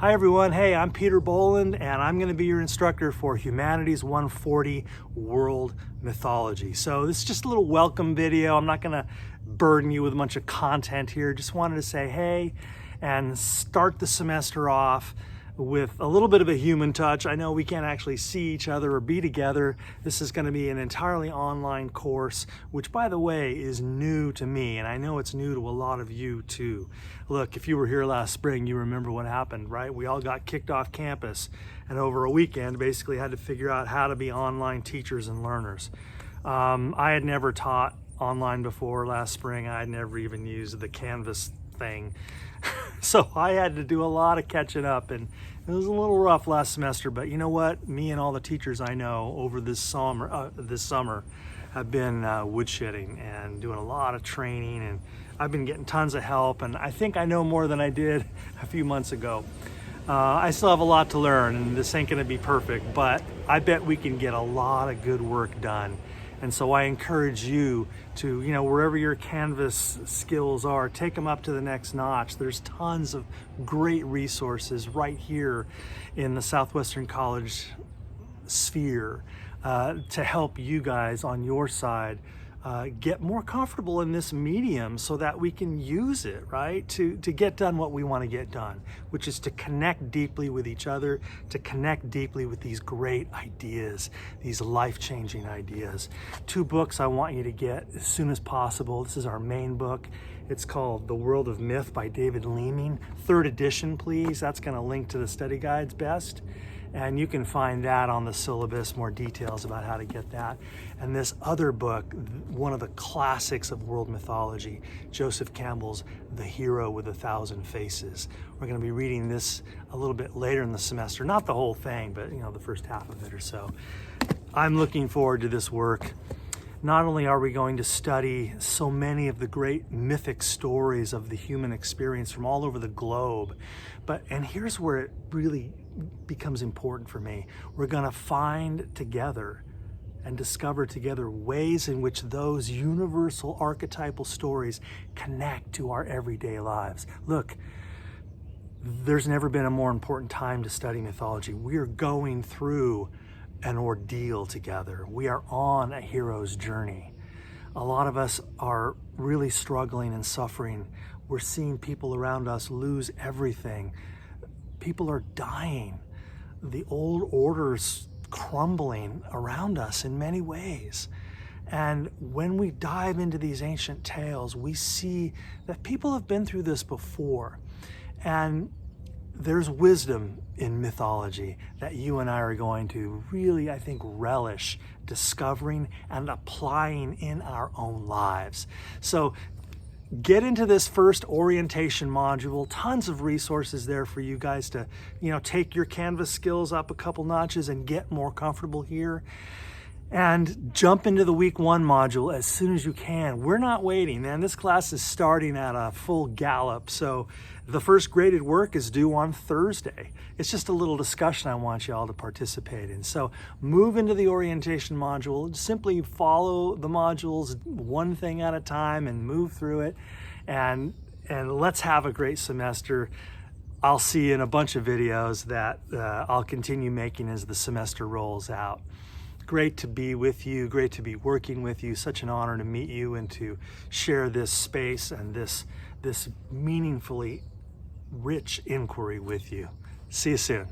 Hi everyone, hey, I'm Peter Boland and I'm going to be your instructor for Humanities 140 World Mythology. So this is just a little welcome video. I'm not going to burden you with a bunch of content here. Just wanted to say hey and start the semester off with a little bit of a human touch. I know we can't actually see each other or be together. This is going to be an entirely online course, which by the way is new to me, and I know it's new to a lot of you too. Look, if you were here last spring, you remember what happened, right? We all got kicked off campus and over a weekend basically had to figure out how to be online teachers and learners. I had never taught online before last spring. I had never even used the Canvas thing. So I had to do a lot of catching up, and it was a little rough last semester, but you know what? Me and all the teachers I know over this summer have been woodshedding and doing a lot of training, and I've been getting tons of help, and I think I know more than I did a few months ago. I still have a lot to learn, and this ain't gonna be perfect, but I bet we can get a lot of good work done. And so I encourage you to, wherever your Canvas skills are, take them up to the next notch. There's tons of great resources right here in the Southwestern College sphere to help you guys on your side get more comfortable in this medium so that we can use it, right? To get done what we want to get done, which is to connect deeply with each other, to connect deeply with these great ideas, these life-changing ideas. 2 books I want you to get as soon as possible. This is our main book. It's called The World of Myth by David Leeming. 3rd edition, please. That's going to link to the study guides best. And you can find that on the syllabus, more details about how to get that. And this other book, one of the classics of world mythology, Joseph Campbell's The Hero with a Thousand Faces. We're going to be reading this a little bit later in the semester. Not the whole thing, but the first half of it or so. I'm looking forward to this work. Not only are we going to study so many of the great mythic stories of the human experience from all over the globe, and here's where it really becomes important for me. We're going to find together and discover together ways in which those universal archetypal stories connect to our everyday lives. Look, there's never been a more important time to study mythology. We are going through an ordeal together. We are on a hero's journey. A lot of us are really struggling and suffering. We're seeing people around us lose everything. People are dying. The old order's crumbling around us in many ways. And when we dive into these ancient tales, we see that people have been through this before. And there's wisdom in mythology that you and I are going to really, I think, relish discovering and applying in our own lives. So get into this first orientation module. Tons of resources there for you guys to, take your Canvas skills up a couple notches and get more comfortable here. And jump into the week 1 module as soon as you can. We're not waiting, man. This class is starting at a full gallop. So the first graded work is due on Thursday. It's just a little discussion I want you all to participate in. So move into the orientation module. Simply follow the modules one thing at a time and move through it. And let's have a great semester. I'll see you in a bunch of videos that I'll continue making as the semester rolls out. Great to be with you, great to be working with you. Such an honor to meet you and to share this space and this meaningfully rich inquiry with you. See you soon.